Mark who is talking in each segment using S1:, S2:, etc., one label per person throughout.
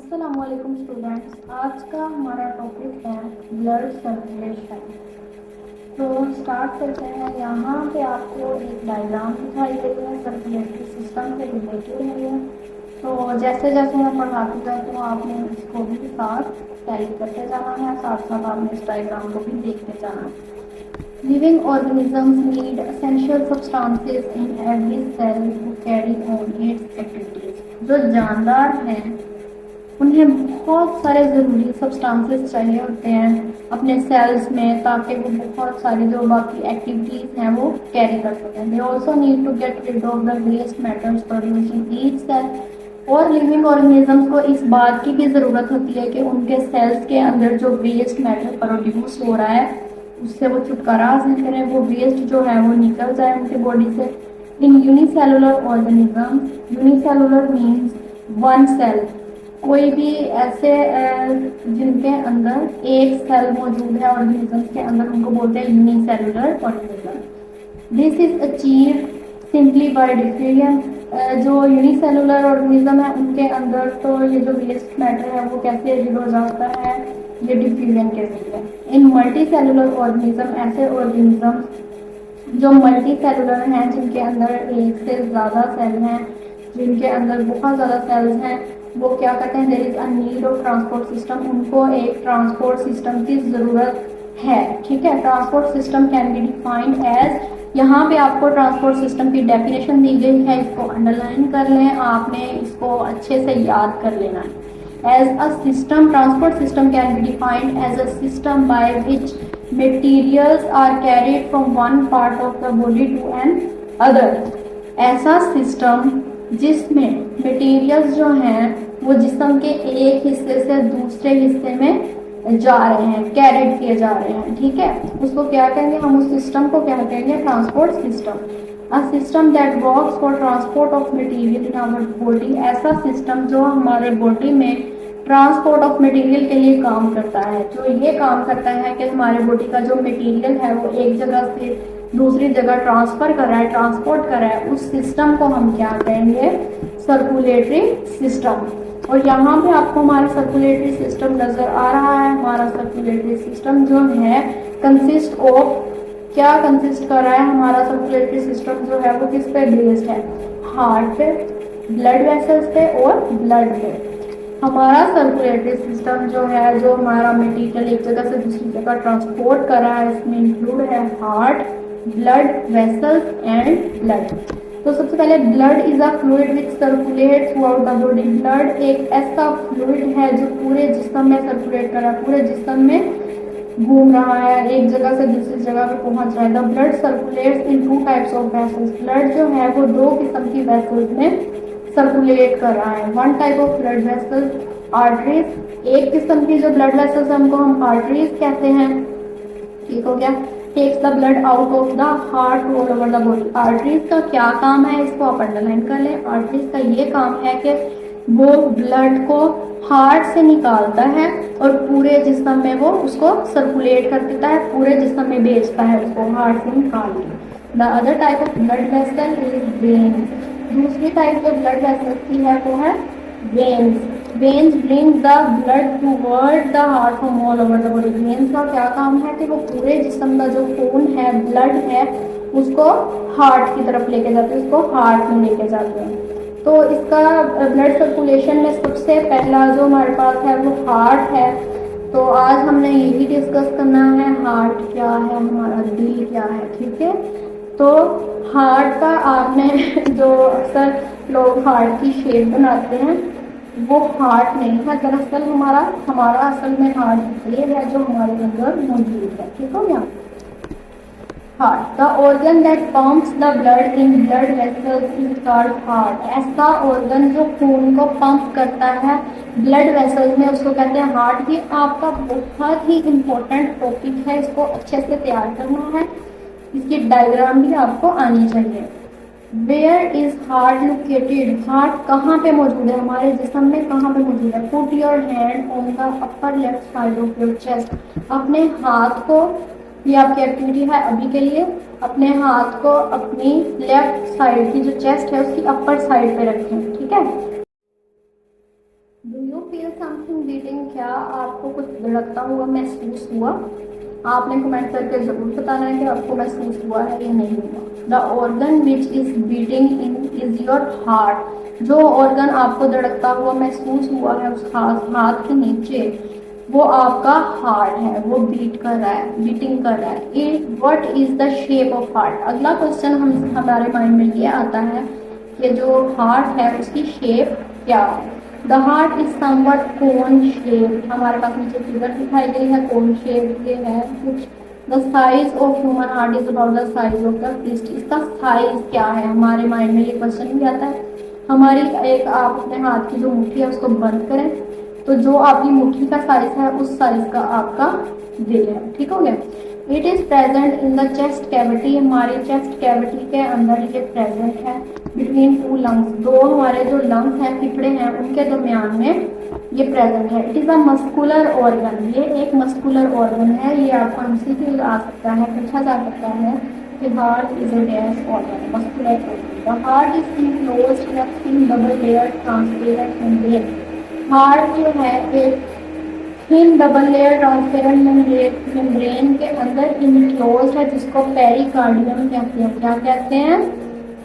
S1: अस्सलामुअलैकुम स्टूडेंट्स, आज का हमारा टॉपिक है ब्लड सर्कुलेशन। तो स्टार्ट करते हैं। यहाँ पे आपको एक डायग्राम दिखाई दे रही है, सर्कुलेटरी सिस्टम से रिलेटेड है ये। तो जैसे जैसे मैं पढ़ाती जाती हूँ आपने इसको भी साथ टाइप करते जाना है, साथ साथ आपने इस डायग्राम को भी देखते जाना है। Living organisms need essential substances in every cell to carry on its activities. जो जानदार हैं उन्हें बहुत सारे ज़रूरी सब्सटेंसेस चाहिए होते हैं अपने सेल्स में, ताकि वो बहुत सारी जो बाकी एक्टिविटीज़ हैं वो कैरी कर सकें। They also need to get rid of the waste matters produce in each cell. और लिविंग ऑर्गेनिजम्स को इस बात की भी ज़रूरत होती है कि उनके सेल्स के अंदर जो वेस्ट मैटर प्रोड्यूस हो रहा है उससे वो छुटकारा हासिल करें, वो वेस्ट जो है वो निकल जाए उनके बॉडी से। In unicellular organism, unicellular means one cell, कोई भी ऐसे जिनके अंदर एक सेल मौजूद है ऑर्गेनिजम्स के अंदर, उनको बोलते हैं unicellular organism. This is achieve simply by diffusion. जो यूनिसेलुलर ऑर्गेनिज्म है उनके अंदर तो ये जो वेस्ट मैटर है वो कैसे रिलीज हो जाता है, ये डिफ्यूजन के जरिए। इन मल्टी सेलुलर ऑर्गेनिज्म, ऐसे ऑर्गेनिज्म जो मल्टी सेलुलर हैं, जिनके अंदर एक से ज़्यादा सेल हैं, जिनके अंदर बहुत ज़्यादा सेल्स हैं, वो क्या करते हैं, there is a need of transport system, उनको एक ट्रांसपोर्ट सिस्टम की ज़रूरत है। ठीक है, transport system can be defined as, यहाँ पे आपको ट्रांसपोर्ट सिस्टम की डेफिनेशन दी गई है, इसको अंडरलाइन कर लें, आपने इसको अच्छे से याद कर लेना है। As a system, transport system can be defined as a system by which materials are carried from one part of the body to an other. ऐसा सिस्टम जिसमें मटेरियल्स जो हैं वो जिस्म के एक हिस्से से दूसरे हिस्से में जा रहे हैं, कैरिड किए जा रहे हैं। ठीक है, उसको क्या कहेंगे हम, उस सिस्टम को क्या कहेंगे, transport system. A system that works for transport of material in our body, ऐसा सिस्टम जो हमारे बॉडी में ट्रांसपोर्ट ऑफ मटेरियल के लिए काम करता है, जो ये काम करता है कि हमारे बॉडी का जो मटेरियल है वो एक जगह से दूसरी जगह ट्रांसफर कर रहा है, ट्रांसपोर्ट कर रहा है, उस सिस्टम को हम क्या कहेंगे, सर्कुलेटरी सिस्टम। और यहाँ पे आपको हमारा सर्कुलेटरी सिस्टम नजर आ रहा है। हमारा सर्कुलेटरी सिस्टम जो है कंसिस्ट ऑफ, क्या कंसिस्ट कर रहा है हमारा सर्कुलेटरी सिस्टम जो है वो किस पे बेस्ड है, हार्ट पे, ब्लड वेसल्स पे और ब्लड पे। हमारा सर्कुलेटरी सिस्टम जो है, जो हमारा मटेरियल एक जगह से दूसरी जगह ट्रांसपोर्ट कर रहा है, इसमें इंक्लूड है heart, blood vessels and blood. तो सबसे पहले blood is a fluid which circulate through out the body. Blood एक ऐसा फ्लूइड है जो पूरे जिस्म में सर्कुलेट कर रहा है, पूरे जिस्म में घूम रहा है, एक जगह से दूसरी जगह पे पहुंच रहा है। The blood circulates in two types of vessels. Blood जो है वो दो किस्म की वेसल्स में सर्कुलेट कर रहा है। One type of blood vessel arteries, एक किस्म की जो ब्लड वेसल्स हमको हम आर्टरीज कहते हैं। ठीक हो गया, takes the blood out of the heart all over the body. Arteries का क्या काम है, इसको आप अंडरलाइन कर लें। आर्टरीज का ये काम है कि वो ब्लड को हार्ट से निकालता है और पूरे जिस्म में वो उसको सर्कुलेट कर देता है, पूरे जिस्म में भेजता है उसको हार्ट से निकाल के। The other type of blood vessel is veins. दूसरी टाइप जो ब्लड वेसल की है वो है veins. Veins bring the blood toward the heart from all over the body. Veins का क्या काम है कि वो पूरे जिस्म का जो खून है, ब्लड है, उसको हार्ट की तरफ लेके जाते हैं, उसको हार्ट में लेके जाते हैं। तो इसका ब्लड सर्कुलेशन में सबसे पहला जो हमारे पास है वो हार्ट है। तो आज हमने यही डिस्कस करना है, हार्ट क्या है, हमारा दिल क्या है। ठीक है, तो हार्ट का आपने जो अक्सर लोग हार्ट की शेप बनाते हैं वो हार्ट नहीं है, दरअसल हमारा असल में हार्ट ये है जो हमारे अंदर मौजूद है। ठीक हो गया, heart the organ that pumps the blood in blood vessels is called heart. ऐसा ऑर्गन जो खून को पंप करता है ब्लड वेसल्स में उसको कहते हैं हार्ट। ये आपका बहुत ही इंपॉर्टेंट टॉपिक है, इसको अच्छे से तैयार करना है, इसकी डायग्राम भी आपको आनी चाहिए। Where is heart located, heart कहाँ पे मौजूद है, हमारे जिस्म में कहाँ पे मौजूद है। Put your hand on the upper left side of your chest. अपने हाथ को, ये आपकी एक्टिविटी है अभी के लिए, अपने हाथ को अपनी लेफ्ट साइड की जो चेस्ट है उसकी अपर साइड पे रखें। ठीक है, do you feel something beating, क्या आपको कुछ धड़कता हुआ महसूस हुआ? आपने कमेंट करके ज़रूर बताना है कि आपको महसूस हुआ है या नहीं हुआ। The organ which is beating in is your heart. जो ऑर्गन आपको धड़कता हुआ महसूस हुआ है उस हाथ के नीचे, वो आपका हार्ट है, वो बीट कर रहा है, बीटिंग कर रहा है। What is the shape of heart. अगला क्वेश्चन हमारे माइंड में ये आता है कि जो हार्ट है उसकी शेप क्या है। The heart is somewhat cone shape. हमारे पास नीचे फिगर दिखाई गई है, कोन शेप ये है कुछ। The size of human heart is about the size of the fist. इसका साइज क्या है, हमारे माइंड में ये क्वेश्चन भी आता है। हमारी एक, आप अपने हाथ की जो मुट्ठी है उसको बंद करें, तो जो आपकी मुट्ठी का साइज है उस साइज का आपका दिल है। ठीक हो गया। It is present in the chest cavity. हमारी चेस्ट कैविटी के अंदर ये प्रेजेंट है। बिटवीन टू लंग्स, दो हमारे जो लंग्स हैं, फेफड़े हैं, उनके दरमियान में ये प्रेजेंट है। It is a muscular organ. ये एक मस्कुलर ऑर्गन है। ये आपको एमसीक्यू आ सकता है, पूछा जा सकता है कि heart is a dash organ, muscular organ. The heart is enclosed in a thin double layer transparent membrane. Heart जो है एक thin double layer transparent membrane के अंदर इनक्लोज है, जिसको पेरिकार्डियम कहते हैं। क्या कहते हैं?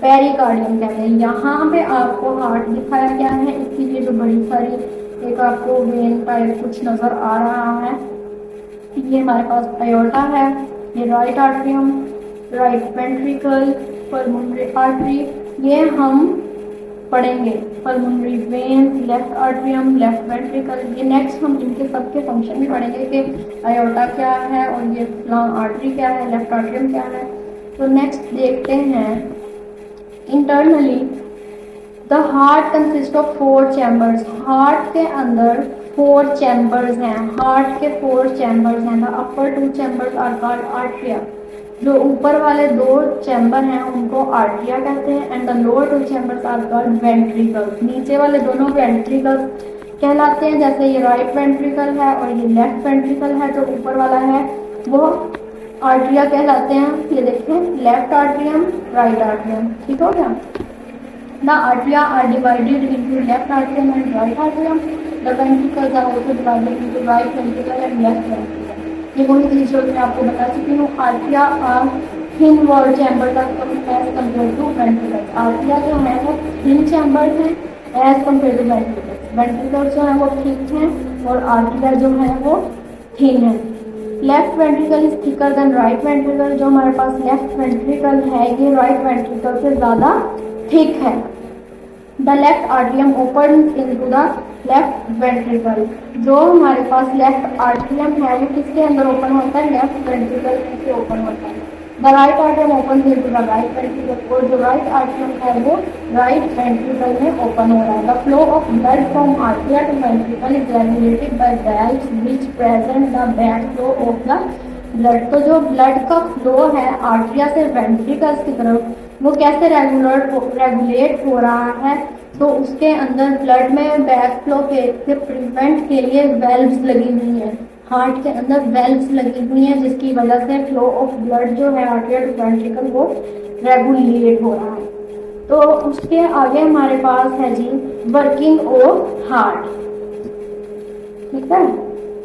S1: पेरिकार्डियम कहते हैं। यहाँ पे आपको हार्ट दिखाया गया है, इसकी ये जो बड़ी सारी एक आपको वेन टाइप कुछ नजर आ रहा है, ये हमारे पास अयोर्टा है, ये right atrium, right ventricle, pulmonary artery, ये हम पढ़ेंगे। Pulmonary veins, left atrium, left ventricle, ये नेक्स्ट हम इनके सबके फंक्शन भी पढ़ेंगे कि अयोर्टा क्या है और ये आर्टरी क्या है, लेफ्ट आर्ट्रियम क्या है। तो नेक्स्ट देखते हैं internally the heart consist of 4 chambers. Heart के अंदर 4 चैम्बर्स हैं। हार्ट के 4 चैम्बर्स हैं। The upper 2 chambers are called atria. जो ऊपर वाले 2 चैम्बर हैं उनको आर्ट्रिया कहते हैं। And the lower 2 chambers are called ventricles. नीचे वाले दोनों वेंट्रिकल्स कहलाते हैं। जैसे ये राइट वेंट्रिकल है और ये लेफ्ट वेंट्रिकल है, जो ऊपर वाला है वो आर्ट्रिया कहलाते हैं। ये देखें, लेफ्ट आर्ट्रियम, राइट आर्ट्रियम। ठीक हो गया। The arteria are divided into left atrium and right atrium. The ventricles are also divided into right ventricle and left ventricle. ये वही चीज जो मैं आपको बता चुकी हूँ। आर्टिया थिन वॉल चैम्बर का एज कम्पेयर टू वेंट्रिकल्स। आर्टिया जो है वो थिन चैम्बर है as compare to ventricles. Ventricles जो है वो थिक हैं और आर्टिया जो है वो थिन है। Left ventricle is thicker than right ventricle. जो हमारे पास लेफ्ट वेंट्रिकल है ये राइट वेंट्रिकल से ज़्यादा थिक है। The left atrium open into the left ventricle. जो हमारे पास लेफ्ट आर्ट्रियम है वो किसके अंदर ओपन होता है? लेफ्ट वेंट्रिकल से ओपन होता है। The right atrium open into the right ventricle. और जो राइट आर्ट्रियम है वो राइट वेंट्रिकल में ओपन हो रहा है। The flow of blood from atria to ventricle is regulated by valves which present the back flow of the blood. तो जो ब्लड का फ्लो है आर्ट्रिया से वेंट्रिकल्स की तरफ, वो कैसे रेगुलेट हो रहा है? तो उसके अंदर ब्लड में बैक फ्लो के प्रिवेंट के लिए वेल्व्स लगी हुई हैं। हार्ट के अंदर वेल्व्स लगी हुई हैं जिसकी वजह से फ्लो ऑफ ब्लड जो है आर्टिया टू वेंट्रिकल वो रेगुलेट हो रहा है। तो उसके आगे हमारे पास है जी वर्किंग ऑफ हार्ट। ठीक है,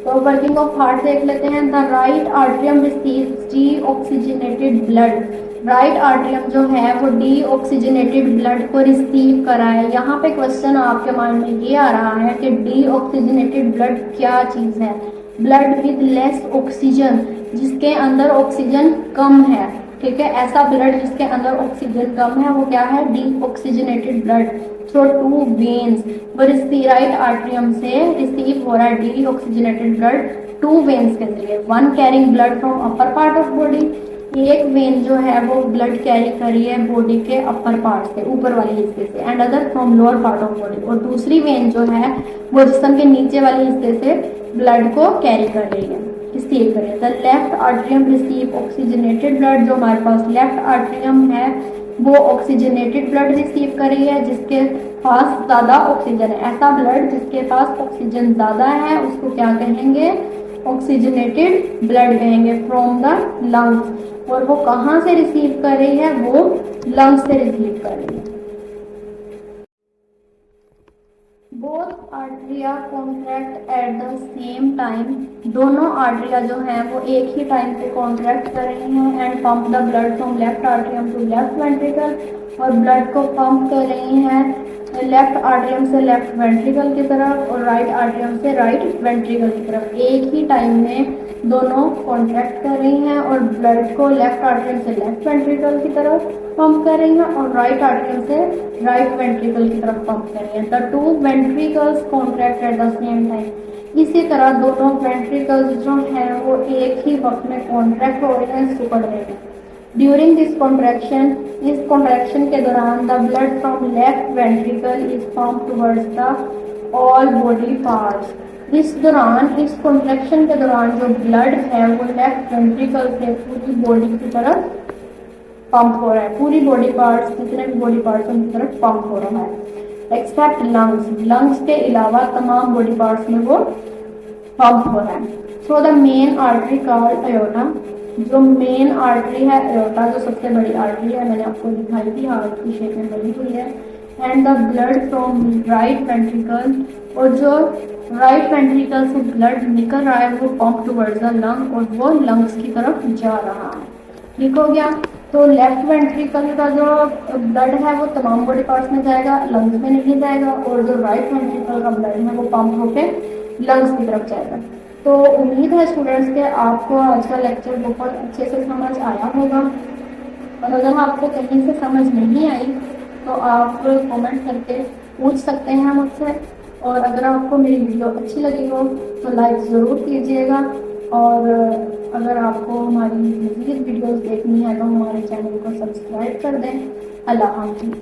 S1: तो वर्किंग ऑफ हार्ट देख लेते हैं। The right atrium receives deoxygenated blood. Right atrium जो है वो डीऑक्सीजनेटेड ब्लड को रिसीव करा है। यहाँ पे क्वेश्चन आपके माइंड में ये आ रहा है कि डीऑक्सीजनेटेड ब्लड क्या चीज़ है? ब्लड विद लेस ऑक्सीजन, जिसके अंदर ऑक्सीजन कम है। ठीक है, ऐसा ब्लड जिसके अंदर ऑक्सीजन कम है वो क्या है? Deoxygenated blood. थ्रू 2 वेन्स, वो राइट आर्ट्रियम से रिसीव हो रहा है डीऑक्सीजनेटेड ब्लड 2 वेन्स के जरिए। One carrying blood from upper part of body. एक वेन जो है वो ब्लड कैरी करी है बॉडी के अपर पार्ट से, ऊपर वाले हिस्से से, and other from lower part of body. और दूसरी वेन जो है वो जिस्म के नीचे वाले हिस्से से ब्लड को कैरी कर रही है, रिसीव कर रही है। The left atrium receive oxygenated blood. जो हमारे पास लेफ्ट आर्ट्रियम है वो ऑक्सीजनेटेड ब्लड रिसीव कर रही है जिसके पास ज़्यादा ऑक्सीजन है। ऐसा ब्लड जिसके पास ऑक्सीजन ज़्यादा है उसको क्या कहेंगे? ऑक्सीजनेटेड ब्लड कहेंगे। फ्रॉम द लंग्स, और वो कहाँ से रिसीव कर रही है? वो लंग्स से रिसीव कर रही है। Both arteria contract at the same time, दोनों आर्टरिया जो हैं वो एक ही टाइम पे कॉन्ट्रैक्ट कर रही हैं and pump the blood from left atrium to left ventricle, और ब्लड को पंप कर रही हैं लेफ्ट आर्टरियम से लेफ्ट वेंट्रिकल की तरफ और राइट आर्टरियम से राइट वेंट्रिकल की तरफ। एक ही टाइम में दोनों कॉन्ट्रैक्ट कर रही हैं और ब्लड को लेफ्ट आर्टरियम से लेफ्ट वेंट्रिकल की तरफ पंप कर रही हैं और राइट आर्टरियम से राइट वेंट्रिकल की तरफ पंप कर रही हैं। The two ventricles contract at the same time. इसी तरह दोनों वेंट्रिकल्स जो हैं वो एक ही वक्त में कॉन्ट्रैक्ट हो रहे हैं, सिकुड़ रहे हैं। ड्यूरिंग दिस कॉन्ट्रैक्शन, इस कॉन्ट्रैक्शन के दौरान the blood from left ventricle is pump towards the all body parts. इस दौरान, इस कॉन्ट्रैक्शन के दौरान जो ब्लड है वो लेफ्ट वेंट्रिकल से पूरी बॉडी की तरफ पंप हो रहा है, पूरी बॉडी पार्ट्स, जितने भी बॉडी पार्ट्स उनकी तरफ पंप हो रहा है एक्सेप्ट लंग्स। लंग्स के अलावा तमाम बॉडी पार्ट्स में वो पंप हो रहा है। So the main artery called aorta, जो मेन आर्टरी है अयोटा, जो सबसे बड़ी आर्टरी है, मैंने आपको दिखाई थी, हार्ट की शेप में बनी हुई है। And the blood from right ventricle, और जो राइट वेंट्रिकल से ब्लड निकल रहा है वो पंप टुवर्ड्स द लंग, और वो लंग्स की तरफ जा रहा है। ठीक हो गया। तो लेफ्ट वेंट्रिकल का जो ब्लड है वो तमाम बॉडी पार्ट्स में जाएगा, लंग्स में नहीं जाएगा, और जो राइट वेंट्रिकल का ब्लड है वो पंप होके लंग्स की तरफ जाएगा। तो उम्मीद है स्टूडेंट्स के आपको आज का लेक्चर बहुत अच्छे से समझ आया होगा, और अगर आपको कहीं से समझ नहीं आई तो आप कमेंट करके पूछ सकते हैं मुझसे, और अगर आपको मेरी वीडियो अच्छी लगी हो तो लाइक ज़रूर कीजिएगा, और अगर आपको हमारी मज़ीद वीडियोस देखनी है तो हमारे चैनल को सब्सक्राइब कर दें। अल्लाह हाफ़िज़।